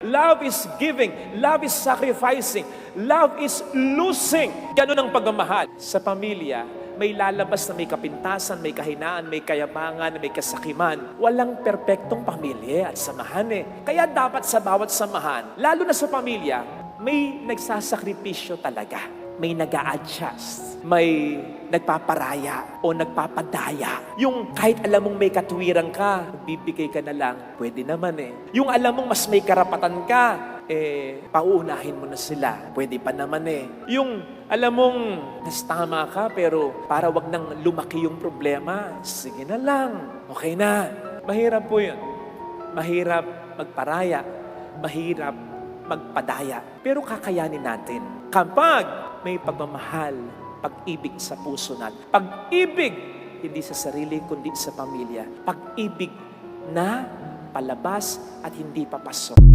Love is giving. Love is sacrificing. Love is losing. Ganun ang pagmamahal. Sa pamilya, may lalabas na may kapintasan, may kahinaan, may kayabangan, may kasakiman. Walang perpektong pamilya at samahan eh. Kaya dapat sa bawat samahan, lalo na sa pamilya, may nagsasakripisyo talaga. May nag-a-adjust. May nagpaparaya o nagpapadaya. Yung kahit alam mong may katwiran ka, bibigay ka na lang, pwede naman eh. Yung alam mong mas may karapatan ka, pauunahin mo na sila. Pwede pa naman eh. Yung alam mong mas tama ka, pero para wag nang lumaki yung problema, sige na lang. Okay na. Mahirap po yun. Mahirap magparaya. Mahirap magpadaya. Pero kakayanin natin. Kapag may pagmamahal, pag-ibig sa puso natin. Pag-ibig, hindi sa sarili, kundi sa pamilya. Pag-ibig na palabas at hindi papasok.